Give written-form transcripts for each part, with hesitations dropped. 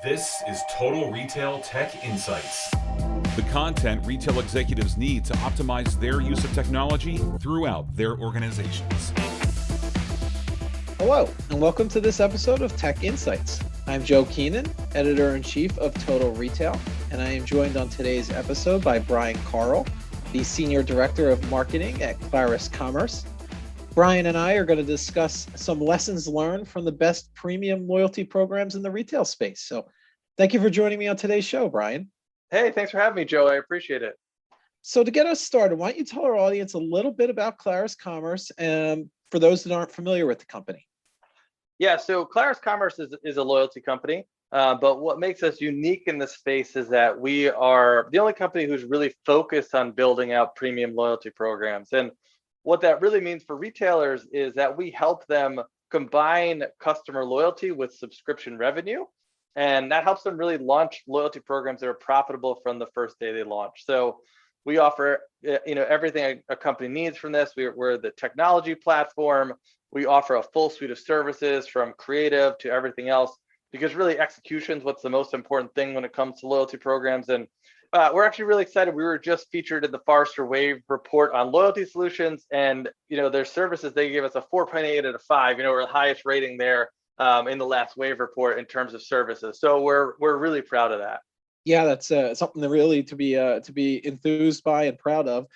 This is Total Retail Tech Insights. The content retail executives need to optimize their use of technology throughout their organizations. Hello, and welcome to this episode of Tech Insights. I'm Joe Keenan, Editor-in-Chief of Total Retail, and I am joined on today's episode by Brian Carl, the Senior Director of Marketing at Clarus Commerce. Brian and I are going to discuss some lessons learned from the best premium loyalty programs in the retail space. So thank you for joining me on today's show, Brian. Hey, thanks for having me, Joe. I appreciate it. So to get us started, why don't you tell our audience a little bit about Clarus Commerce and for those that aren't familiar with the company? Yeah, so Clarus Commerce is a loyalty company, but what makes us unique in this space is that we are the only company who's really focused on building out premium loyalty programs. And what that really means for retailers is that we help them combine customer loyalty with subscription revenue. And that helps them really launch loyalty programs that are profitable from the first day they launch. So we offer everything a company needs from this. We're the technology platform. We offer a full suite of services from creative to everything else, because really execution is what's the most important thing when it comes to loyalty programs. And we're actually really excited. We were just featured in the Forrester Wave report on loyalty solutions, and their services, they gave us a 4.8 out of 5. We're the highest rating there in the last Wave report in terms of services. So we're really proud of that. Yeah, that's something to be enthused by and proud of.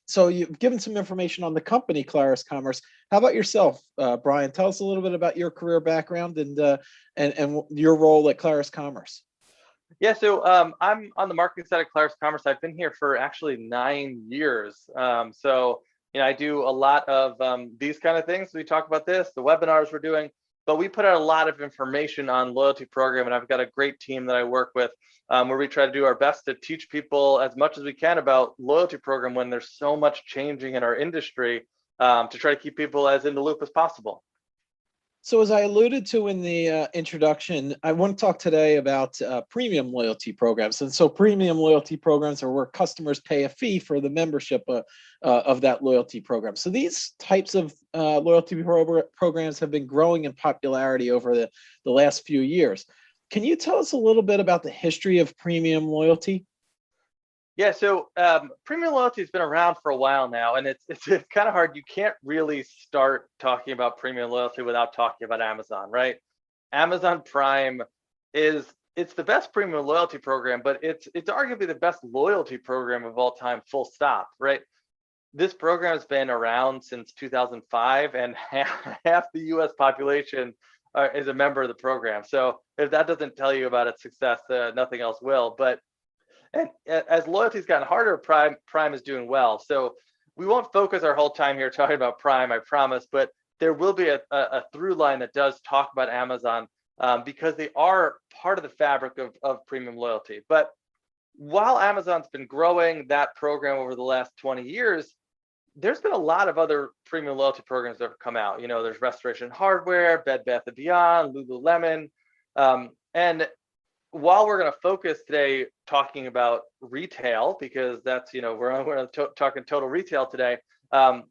So you've given some information on the company, Clarus Commerce. How about yourself, Brian? Tell us a little bit about your career background and your role at Clarus Commerce. Yeah, so I'm on the marketing side of Clarus Commerce. I've been here for actually 9 years. I do a lot of these kind of things. We talk about this, the webinars we're doing, but we put out a lot of information on loyalty program, and I've got a great team that I work with where we try to do our best to teach people as much as we can about loyalty program when there's so much changing in our industry to try to keep people as in the loop as possible. So as I alluded to in the introduction, I want to talk today about premium loyalty programs. And so premium loyalty programs are where customers pay a fee for the membership of that loyalty program. So these types of loyalty programs have been growing in popularity over the last few years. Can you tell us a little bit about the history of premium loyalty? Yeah, so premium loyalty has been around for a while now, and it's kind of hard. You can't really start talking about premium loyalty without talking about Amazon, right? Amazon Prime it's the best premium loyalty program, but it's arguably the best loyalty program of all time, full stop, right? This program has been around since 2005, and half the U.S. population is a member of the program. So if that doesn't tell you about its success, nothing else will. And as loyalty's gotten harder, Prime is doing well. So we won't focus our whole time here talking about Prime, I promise, but there will be a through line that does talk about Amazon because they are part of the fabric of premium loyalty. But while Amazon's been growing that program over the last 20 years, there's been a lot of other premium loyalty programs that have come out. There's Restoration Hardware, Bed Bath & Beyond, Lululemon, and while we're going to focus today talking about retail, because that's, we're talking total retail today,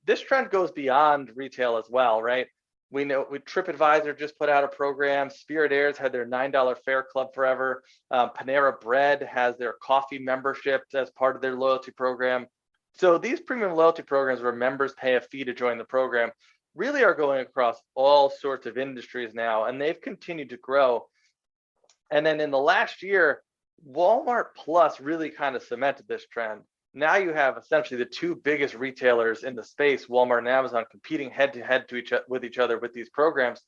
this trend goes beyond retail as well, right? We know TripAdvisor just put out a program. Spirit Airs had their $9 fare club forever. Panera Bread has their coffee membership as part of their loyalty program. So these premium loyalty programs where members pay a fee to join the program really are going across all sorts of industries now, and they've continued to grow. And then in the last year, Walmart Plus really kind of cemented this trend. Now you have essentially the two biggest retailers in the space, Walmart and Amazon, competing head to head with each other with these programs.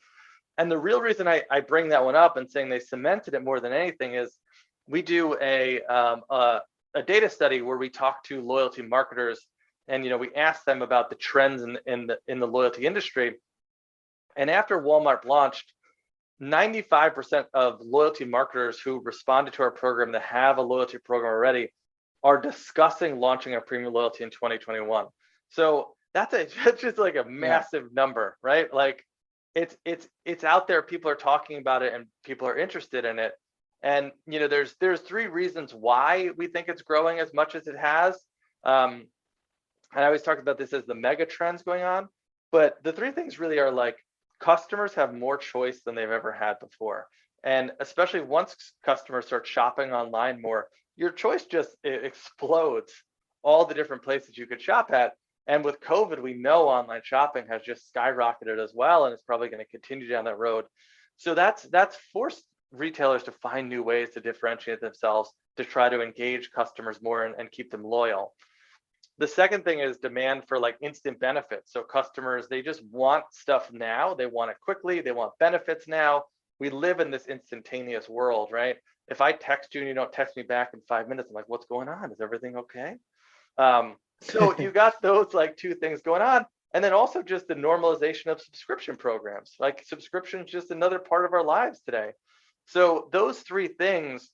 And the real reason I bring that one up and saying they cemented it more than anything is we do a data study where we talk to loyalty marketers, and we ask them about the trends in the loyalty industry. And after Walmart launched, 95% of loyalty marketers who responded to our program that have a loyalty program already are discussing launching a premium loyalty in 2021. So that's just like a massive number, right? Like it's out there. People are talking about it and people are interested in it. And there's 3 reasons why we think it's growing as much as it has. And I always talk about this as the mega trends going on, but the 3 things really are like customers have more choice than they've ever had before. And especially once customers start shopping online more, your choice just explodes, all the different places you could shop at. And with COVID, we know online shopping has just skyrocketed as well, and it's probably going to continue down that road. So that's forced retailers to find new ways to differentiate themselves to try to engage customers more and keep them loyal. The second thing is demand for like instant benefits. So customers, they just want stuff now. They want it quickly. They want benefits now. We live in this instantaneous world, right? If I text you and you don't text me back in 5 minutes, I'm like, what's going on? Is everything okay? So you got those like two things going on. And then also just the normalization of subscription programs. Like subscription is just another part of our lives today. So those three things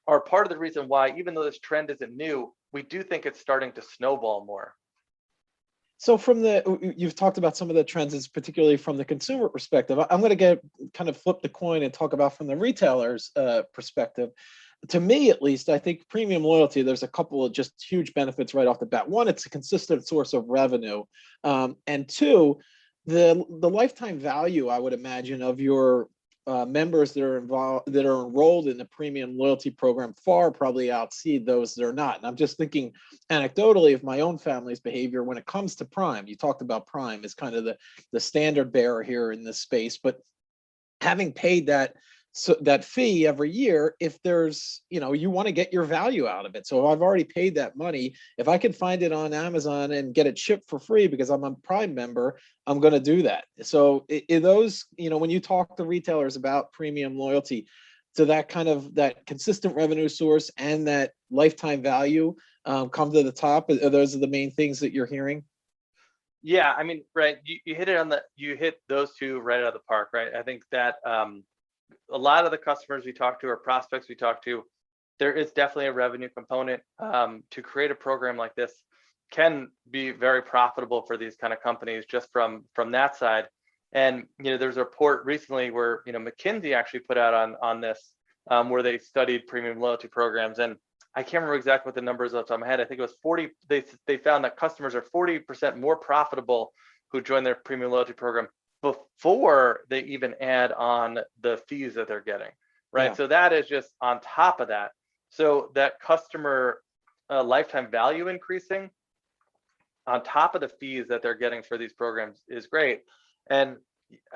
are part of the reason why, even though this trend isn't new, we do think it's starting to snowball more. So you've talked about some of the trends, is particularly from the consumer perspective. I'm going to kind of flip the coin and talk about from the retailer's perspective. To me, at least, I think premium loyalty, there's a couple of just huge benefits right off the bat. One, it's a consistent source of revenue. And two, the lifetime value, I would imagine, of your members that are enrolled in the premium loyalty program far probably exceed those that are not. And I'm just thinking anecdotally of my own family's behavior when it comes to Prime. You talked about Prime as kind of the standard bearer here in this space, but having paid that fee every year, if there's, you want to get your value out of it. So if I've already paid that money, if I can find it on Amazon and get it shipped for free because I'm a Prime member, I'm going to do that. So in those, when you talk to retailers about premium loyalty, to that kind of that consistent revenue source and that lifetime value come to the top, those are the main things that you're hearing? Yeah, I mean, right. You hit those two right out of the park, right? I think that a lot of the customers we talk to or prospects we talk to, there is definitely a revenue component. To create a program like this can be very profitable for these kind of companies just from that side. And there's a report recently where McKinsey actually put out on this, where they studied premium loyalty programs, and I can't remember exactly what the numbers off the top of my head. I think it was 40. They found that customers are 40% more profitable who join their premium loyalty program before they even add on the fees that they're getting, right? Yeah. So that is just on top of that. So that customer lifetime value increasing on top of the fees that they're getting for these programs is great. And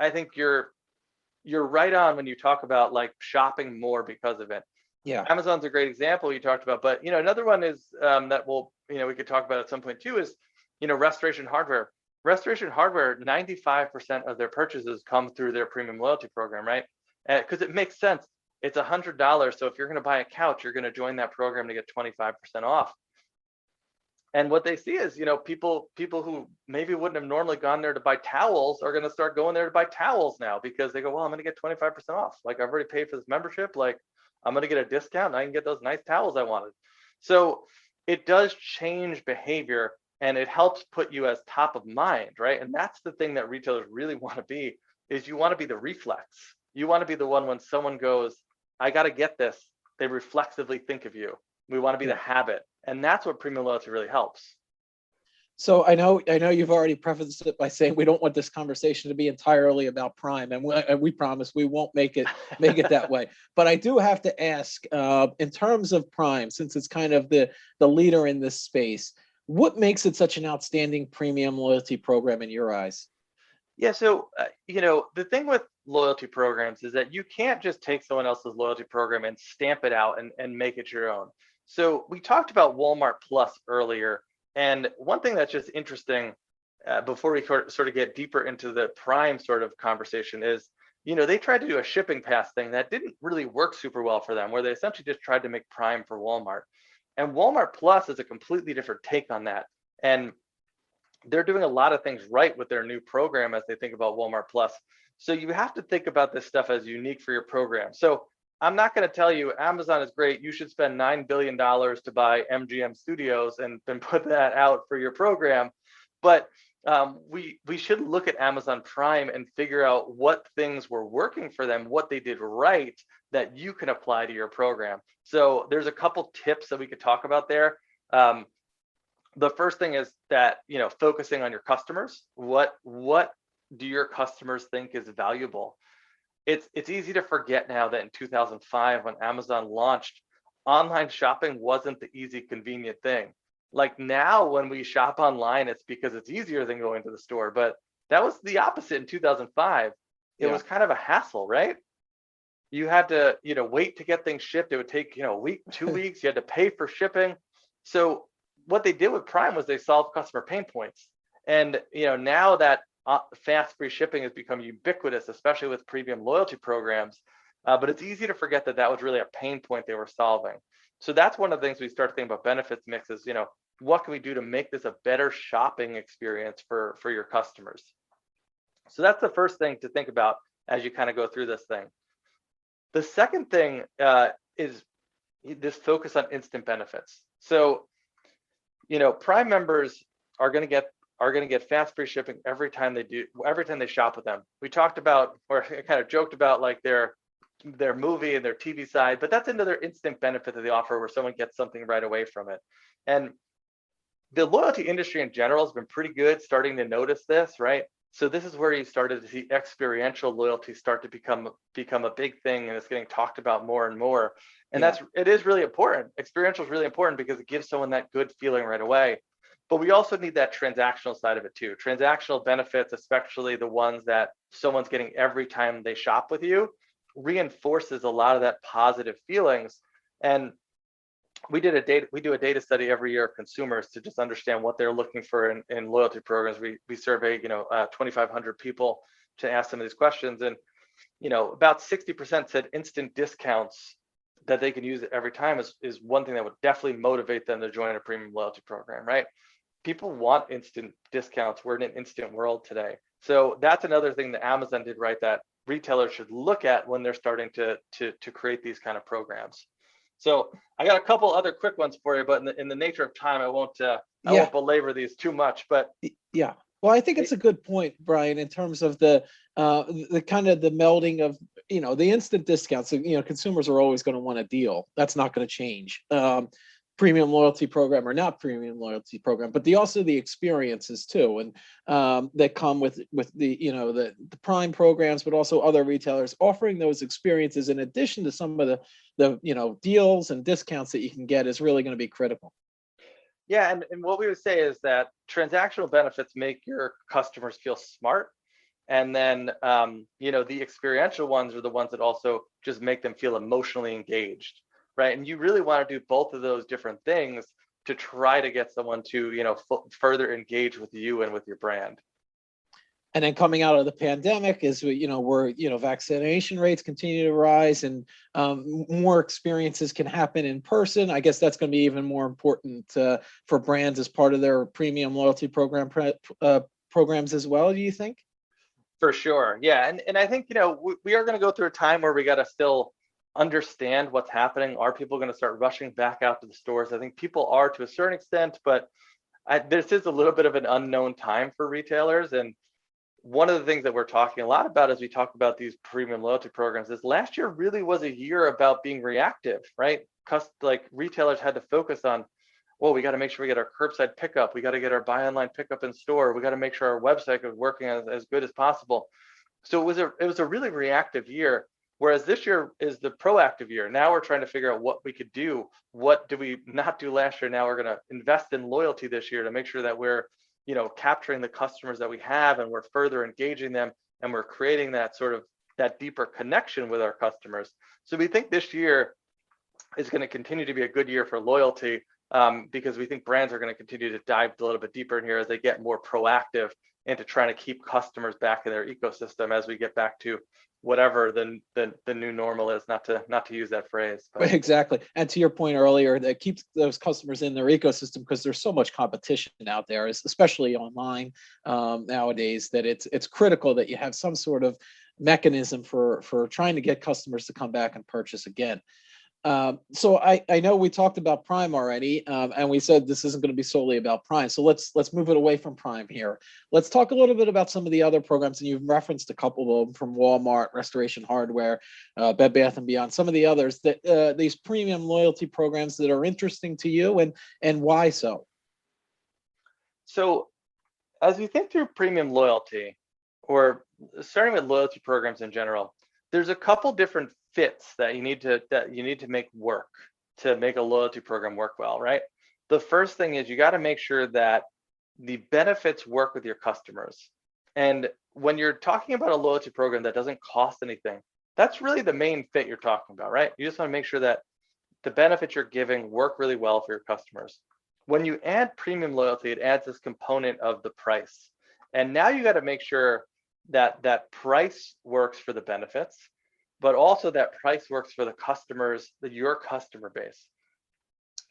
I think you're right on when you talk about like shopping more because of it. Yeah, Amazon's a great example you talked about, but another one is that we could talk about at some point too is Restoration Hardware. Restoration Hardware, 95% of their purchases come through their premium loyalty program, right? Because it makes sense. It's $100. So if you're going to buy a couch, you're going to join that program to get 25% off. And what they see is, people who maybe wouldn't have normally gone there to buy towels are going to start going there to buy towels now because they go, well, I'm going to get 25% off. Like I've already paid for this membership. Like I'm going to get a discount and I can get those nice towels I wanted. So it does change behavior. And it helps put you as top of mind, right? And that's the thing that retailers really want to be, is you want to be the reflex. You want to be the one when someone goes, I got to get this, they reflexively think of you. We want to be the habit. And that's what premium loyalty really helps. So I know you've already prefaced it by saying we don't want this conversation to be entirely about Prime, and we promise we won't make it that way. But I do have to ask, in terms of Prime, since it's kind of the leader in this space, what makes it such an outstanding premium loyalty program in your eyes? Yeah, so the thing with loyalty programs is that you can't just take someone else's loyalty program and stamp it out and make it your own. So we talked about Walmart Plus earlier, and one thing that's just interesting before we sort of get deeper into the Prime sort of conversation is, they tried to do a shipping pass thing that didn't really work super well for them, where they essentially just tried to make Prime for Walmart. And Walmart Plus is a completely different take on that. And they're doing a lot of things right with their new program as they think about Walmart Plus. So you have to think about this stuff as unique for your program. So I'm not going to tell you Amazon is great. You should spend $9 billion to buy MGM Studios and put that out for your program. But we should look at Amazon Prime and figure out what things were working for them, what they did right that you can apply to your program. So there's a couple tips that we could talk about there. The first thing is that, focusing on your customers. What do your customers think is valuable? it's easy to forget now that in 2005, when Amazon launched, online shopping wasn't the easy, convenient thing. Like now, when we shop online, it's because it's easier than going to the store. But that was the opposite in 2005. It Yeah. was kind of a hassle, right? You had to, wait to get things shipped. It would take, a week, 2 weeks. You had to pay for shipping. So what they did with Prime was they solved customer pain points. And, now that fast free shipping has become ubiquitous, especially with premium loyalty programs. But it's easy to forget that that was really a pain point they were solving. So that's one of the things we start thinking about benefits mixes. What can we do to make this a better shopping experience for your customers? So that's the first thing to think about as you kind of go through this thing. The second thing is this focus on instant benefits. So, Prime members are going to get fast free shipping every time they shop with them. We talked about, or kind of joked about, like their movie and their TV side, but that's another instant benefit that they offer where someone gets something right away from it. And the loyalty industry in general has been pretty good starting to notice this, right? So this is where you started to see experiential loyalty start to become a big thing, and it's getting talked about more and more. And it is really important. Experiential is really important because it gives someone that good feeling right away. But we also need that transactional side of it too. Transactional benefits, especially the ones that someone's getting every time they shop with you, reinforces a lot of that positive feelings. And we do a data study every year of consumers to just understand what they're looking for in loyalty programs. We survey 2,500 people to ask them these questions, and about 60% said instant discounts that they can use every time is one thing that would definitely motivate them to join a premium loyalty program, right? People want instant discounts. We're in an instant world today. So that's another thing that Amazon did right that retailers should look at when they're starting to create these kind of programs. So I got a couple other quick ones for you, but in the nature of time, I won't belabor these too much. But yeah, well, I think it's a good point, Brian, in terms of the kind of the melding of the instant discounts. Consumers are always going to want a deal. That's not going to change. Premium loyalty program or not premium loyalty program, but also the experiences too, and that come with the the Prime programs, but also other retailers offering those experiences in addition to some of the deals and discounts that you can get is really going to be critical. Yeah, and what we would say is that transactional benefits make your customers feel smart, and then the experiential ones are the ones that also just make them feel emotionally engaged. Right. And you really want to do both of those different things to try to get someone to, further engage with you and with your brand. And then coming out of the pandemic is, where, vaccination rates continue to rise and more experiences can happen in person. I guess that's going to be even more important for brands as part of their premium loyalty programs as well. Do you think? For sure. Yeah. And I think, we are going to go through a time where we got to still understand what's happening. Are people going to start rushing back out to the stores? I think people are to a certain extent, but this is a little bit of an unknown time for retailers. And one of the things that we're talking a lot about as we talk about these premium loyalty programs is last year really was a year about being reactive, right? Like retailers had to focus on, well, we got to make sure we get our curbside pickup. We got to get our buy online pickup in store. We got to make sure our website is working as good as possible. So it was a really reactive year. Whereas this year is the proactive year. Now we're trying to figure out what we could do. What did we not do last year? Now we're going to invest in loyalty this year to make sure that we're, capturing the customers that we have and we're further engaging them and we're creating that sort of that deeper connection with our customers. So we think this year is going to continue to be a good year for loyalty because we think brands are going to continue to dive a little bit deeper in here as they get more proactive into trying to keep customers back in their ecosystem as we get back to whatever the new normal is, not to use that phrase. But. Exactly. And to your point earlier, that keeps those customers in their ecosystem because there's so much competition out there, especially online nowadays, that it's critical that you have some sort of mechanism for trying to get customers to come back and purchase again. So I know we talked about Prime already, and we said this isn't going to be solely about Prime. So let's move it away from Prime here. Let's talk a little bit about some of the other programs, and you've referenced a couple of them from Walmart, Restoration Hardware, Bed Bath & Beyond, some of the others that these premium loyalty programs that are interesting to you, and why so? So as we think through premium loyalty, or starting with loyalty programs in general, there's a couple different fits that you need to make work to make a loyalty program work well, right? The first thing is you got to make sure that the benefits work with your customers. And when you're talking about a loyalty program that doesn't cost anything, that's really the main fit you're talking about, right? You just want to make sure that the benefits you're giving work really well for your customers. When you add premium loyalty, it adds this component of the price. And now you got to make sure that that price works for the benefits, but also that price works for the customers, your customer base.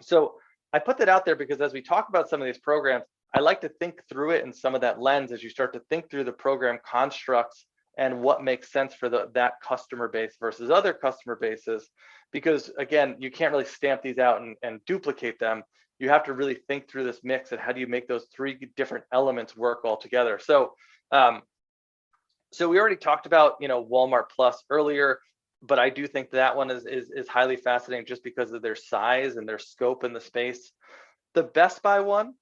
So I put that out there because as we talk about some of these programs, I like to think through it in some of that lens as you start to think through the program constructs and what makes sense for that customer base versus other customer bases. Because again, you can't really stamp these out and duplicate them. You have to really think through this mix and how do you make those three different elements work all together. So we already talked about, Walmart Plus earlier, but I do think that one is highly fascinating just because of their size and their scope in the space. The Best Buy one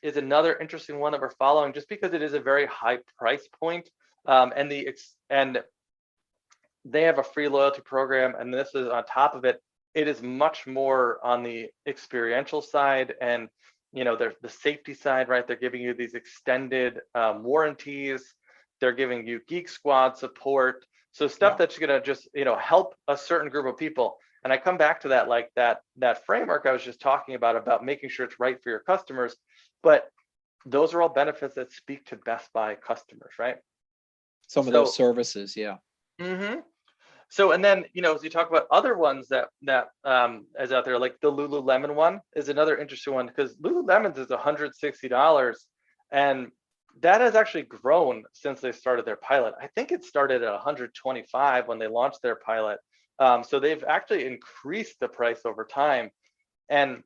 is another interesting one that we're following just because it is a very high price point, and they have a free loyalty program, and this is on top of it. It is much more on the experiential side and there's the safety side, right? They're giving you these extended warranties. They're giving you Geek Squad support. So stuff that's gonna just help a certain group of people. And I come back to that, like that framework I was just talking about making sure it's right for your customers. But those are all benefits that speak to Best Buy customers, right? Some of those services, yeah. Mm-hmm. So, and then, as you talk about other ones that is out there, like the Lululemon one is another interesting one because Lululemon's is $160, and that has actually grown since they started their pilot. I think it started at $125 when they launched their pilot. So they've actually increased the price over time. And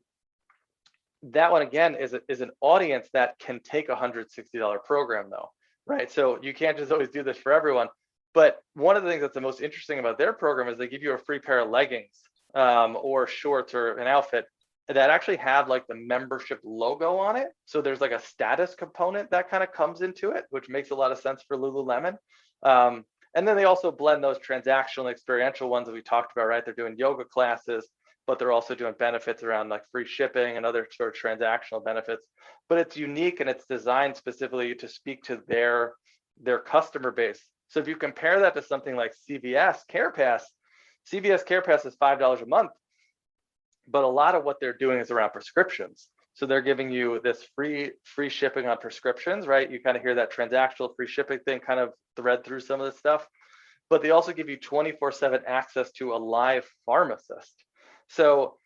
that one, again, is an audience that can take a $160 program, though, right? So you can't just always do this for everyone. But one of the things that's the most interesting about their program is they give you a free pair of leggings or shorts or an outfit that actually have like the membership logo on it. So there's like a status component that kind of comes into it, which makes a lot of sense for Lululemon. And then they also blend those transactional experiential ones that we talked about, right? They're doing yoga classes, but they're also doing benefits around like free shipping and other sort of transactional benefits. But it's unique and it's designed specifically to speak to their customer base. So if you compare that to something like CVS CarePass is $5 a month, but a lot of what they're doing is around prescriptions. So they're giving you this free shipping on prescriptions, right? You kind of hear that transactional free shipping thing kind of thread through some of this stuff, but they also give you 24/7 access to a live pharmacist. So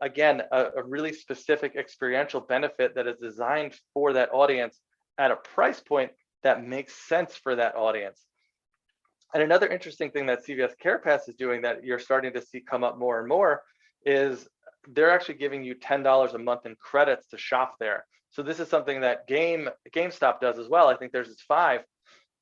again, a really specific experiential benefit that is designed for that audience at a price point that makes sense for that audience. And another interesting thing that CVS CarePass is doing that you're starting to see come up more and more is they're actually giving you $10 a month in credits to shop there. So this is something that GameStop does as well. I think theirs is $5,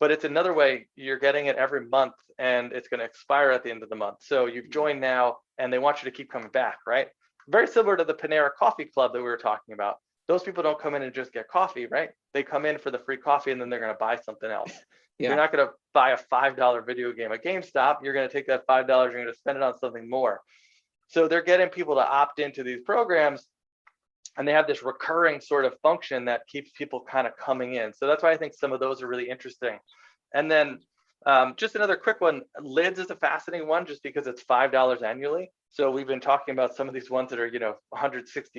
but it's another way you're getting it every month and it's going to expire at the end of the month. So you've joined now and they want you to keep coming back, right? Very similar to the Panera Coffee Club that we were talking about. Those people don't come in and just get coffee, right? They come in for the free coffee and then they're going to buy something else. Yeah. You're not going to buy a $5 video game at GameStop. You're going to take that $5, you're going to spend it on something more. So they're getting people to opt into these programs and they have this recurring sort of function that keeps people kind of coming in. So that's why I think some of those are really interesting. And then just another quick one, Lids is a fascinating one just because it's $5 annually. So we've been talking about some of these ones that are, $160,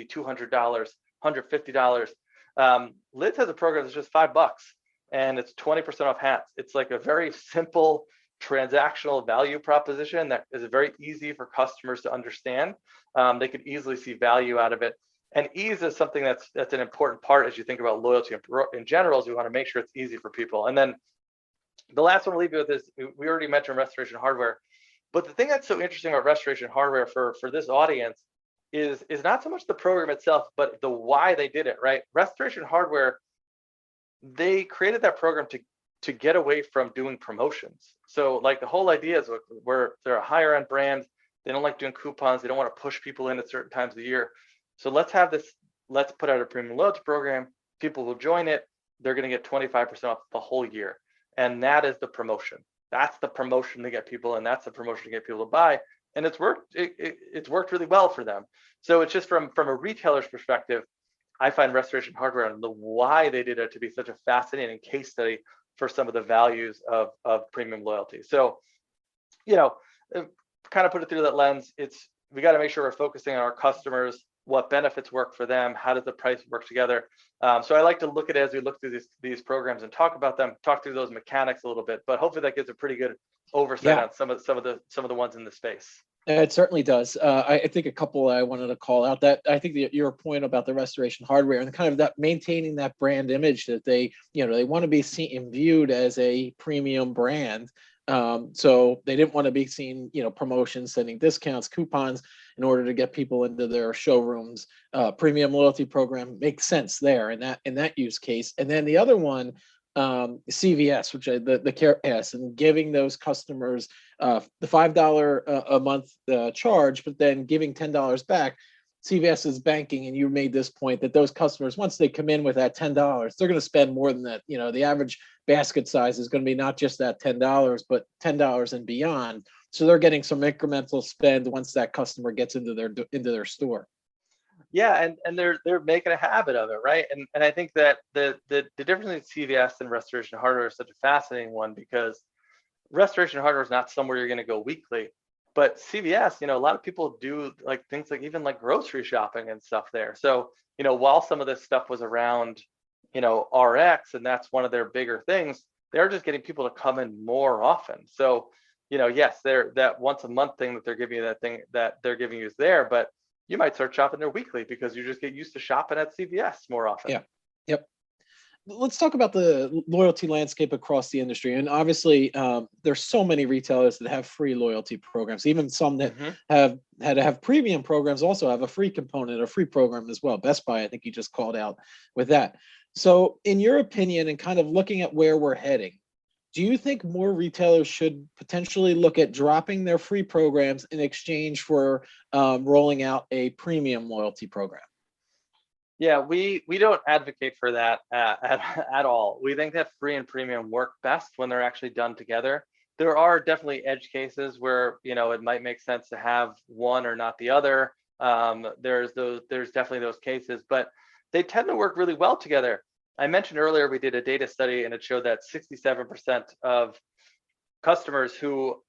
$200, $150. Lids has a program that's just $5 and it's 20% off hats. It's like a very simple transactional value proposition that is very easy for customers to understand. They could easily see value out of it. And ease is something that's an important part as you think about loyalty in general, is we want to make sure it's easy for people. And then the last one I'll leave you with is, we already mentioned Restoration Hardware, but the thing that's so interesting about Restoration Hardware for this audience is not so much the program itself, but the why they did it, right? Restoration Hardware, they created that program to get away from doing promotions. So like the whole idea is where they're a higher end brand, they don't like doing coupons, they don't want to push people in at certain times of the year. So let's put out a premium loyalty program, people will join it, they're going to get 25% off the whole year. And that is the promotion. that's the promotion to get people in, that's the promotion to get people to buy. And it's worked, it's worked really well for them. So it's just from a retailer's perspective, I find Restoration Hardware and the why they did it to be such a fascinating case study for some of the values of premium loyalty. So, you know, kind of put it through that lens. We got to make sure we're focusing on our customers, what benefits work for them, how does the price work together. So I like to look at it as we look through these programs and talk about them, talk through those mechanics a little bit. But hopefully that gives a pretty good oversight on some of the ones in the space. It certainly does. I think a couple I wanted to call out that I think your point about the Restoration Hardware and kind of that maintaining that brand image that they want to be seen and viewed as a premium brand. So they didn't want to be seen, promotions, sending discounts, coupons in order to get people into their showrooms. Premium loyalty program makes sense there in that use case. And then the other one, CVS, which the Care Pass, and giving those customers the $5 a month charge, but then giving $10 back. CVS is banking, and you made this point that those customers, once they come in with that $10, they're going to spend more than that. The average basket size is going to be not just that $10, but $10 and beyond. So they're getting some incremental spend once that customer gets into their store. Yeah, and they're making a habit of it, right? And I think that the difference between CVS and Restoration Hardware is such a fascinating one, because Restoration Hardware is not somewhere you're going to go weekly, but CVS, a lot of people do like things like even like grocery shopping and stuff there. So, while some of this stuff was around, RX, and that's one of their bigger things, they're just getting people to come in more often. So, yes, they're that once a month thing that they're giving you, that thing that they're giving you is there, but you might start shopping there weekly because you just get used to shopping at CVS more often. Yeah. Yep. Let's talk about the loyalty landscape across the industry. And obviously, there's so many retailers that have free loyalty programs. Even some that have had to have premium programs also have a free component, a free program as well. Best Buy, I think you just called out with that. So in your opinion, and kind of looking at where we're heading, do you think more retailers should potentially look at dropping their free programs in exchange for rolling out a premium loyalty program? Yeah, we don't advocate for that at all. We think that free and premium work best when they're actually done together. There are definitely edge cases where it might make sense to have one or not the other. There's definitely those cases, but they tend to work really well together. I mentioned earlier we did a data study, and it showed that 67% of customers who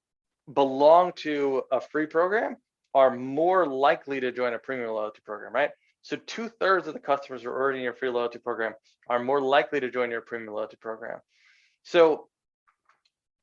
belong to a free program are more likely to join a premium loyalty program, right? So 2/3 of the customers who are already in your free loyalty program are more likely to join your premium loyalty program. So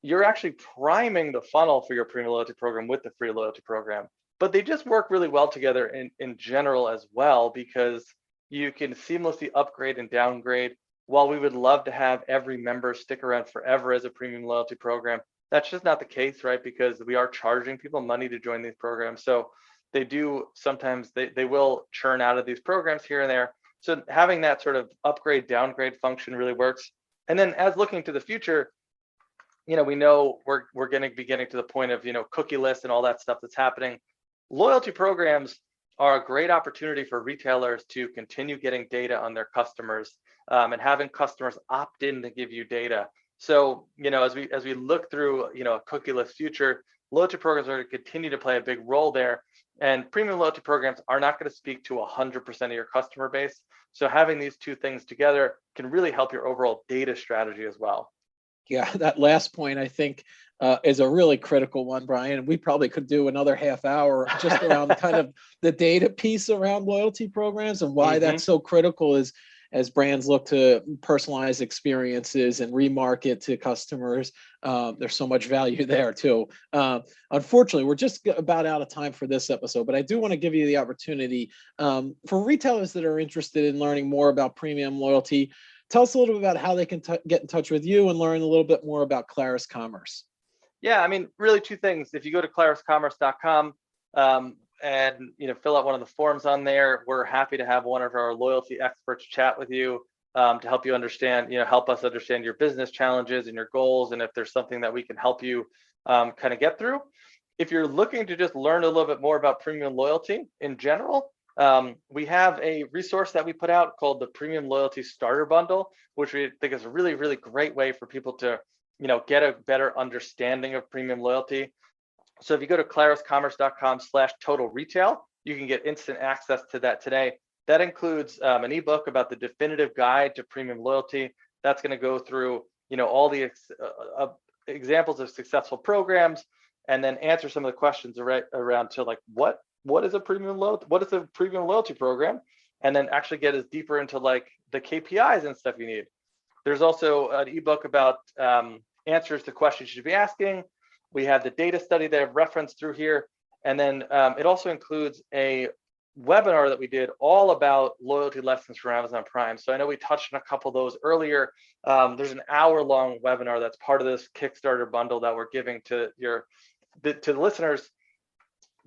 you're actually priming the funnel for your premium loyalty program with the free loyalty program, but they just work really well together in general as well, because you can seamlessly upgrade and downgrade. While we would love to have every member stick around forever as a premium loyalty program, that's just not the case, right? Because we are charging people money to join these programs. So they do sometimes they will churn out of these programs here and there. So having that sort of upgrade downgrade function really works. And then as looking to the future, we know we're going to be getting to the point of cookieless and all that stuff that's happening. Loyalty programs are a great opportunity for retailers to continue getting data on their customers, and having customers opt in to give you data. So as we look through a cookieless future, loyalty programs are going to continue to play a big role there. And premium loyalty programs are not going to speak to 100% of your customer base. So having these two things together can really help your overall data strategy as well. Yeah, that last point, I think, is a really critical one, Brian. We probably could do another half hour just around kind of the data piece around loyalty programs and why that's so critical is as brands look to personalize experiences and remarket to customers. There's so much value there too. Unfortunately, we're just about out of time for this episode, but I do want to give you the opportunity for retailers that are interested in learning more about premium loyalty. Tell us a little bit about how they can get in touch with you and learn a little bit more about Clarus Commerce. Yeah, I mean, really two things. If you go to claruscommerce.com and fill out one of the forms on there, we're happy to have one of our loyalty experts chat with you to help you understand, help us understand your business challenges and your goals, and if there's something that we can help you kind of get through. If you're looking to just learn a little bit more about premium loyalty in general, we have a resource that we put out called the Premium Loyalty Starter Bundle, which we think is a really, really great way for people to get a better understanding of premium loyalty. So if you go to claruscommerce.com/total retail, you can get instant access to that today. That includes an ebook about the definitive guide to premium loyalty. That's going to go through, all the examples of successful programs, and then answer some of the questions around to like what is a premium loyalty program, and then actually get us deeper into like the KPIs and stuff you need. There's also an ebook about answers to questions you should be asking. We have the data study that I've referenced through here. And then it also includes a webinar that we did all about loyalty lessons for Amazon Prime. So I know we touched on a couple of those earlier. There's an hour-long webinar that's part of this Kickstarter bundle that we're giving to the listeners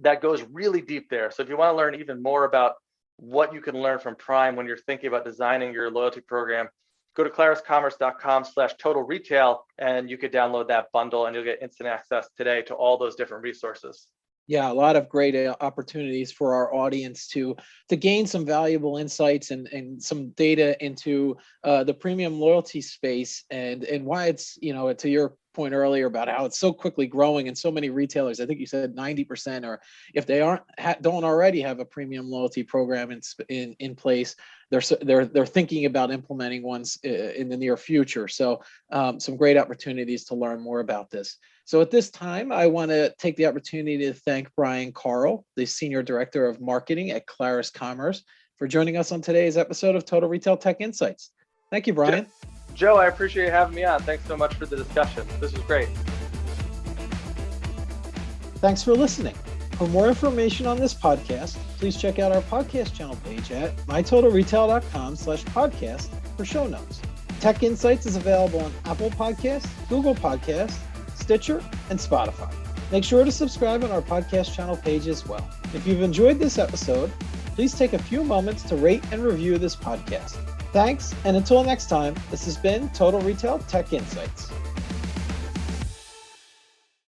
that goes really deep there. So if you want to learn even more about what you can learn from Prime when you're thinking about designing your loyalty program, go to claruscommerce.com/total retail, and you could download that bundle and you'll get instant access today to all those different resources. Yeah, a lot of great opportunities for our audience to gain some valuable insights and some data into the premium loyalty space and why it's, to your point earlier about how it's so quickly growing and so many retailers. I think you said 90%, or if they don't already have a premium loyalty program in place, they're thinking about implementing ones in the near future. So some great opportunities to learn more about this. So at this time, I want to take the opportunity to thank Brian Carl, the Senior Director of Marketing at Clarus Commerce, for joining us on today's episode of Total Retail Tech Insights. Thank you, Brian. Joe, I appreciate you having me on. Thanks so much for the discussion. This was great. Thanks for listening. For more information on this podcast, please check out our podcast channel page at mytotalretail.com/podcast for show notes. Tech Insights is available on Apple Podcasts, Google Podcasts, Stitcher, and Spotify. Make sure to subscribe on our podcast channel page as well. If you've enjoyed this episode, please take a few moments to rate and review this podcast. Thanks, and until next time, this has been Total Retail Tech Insights.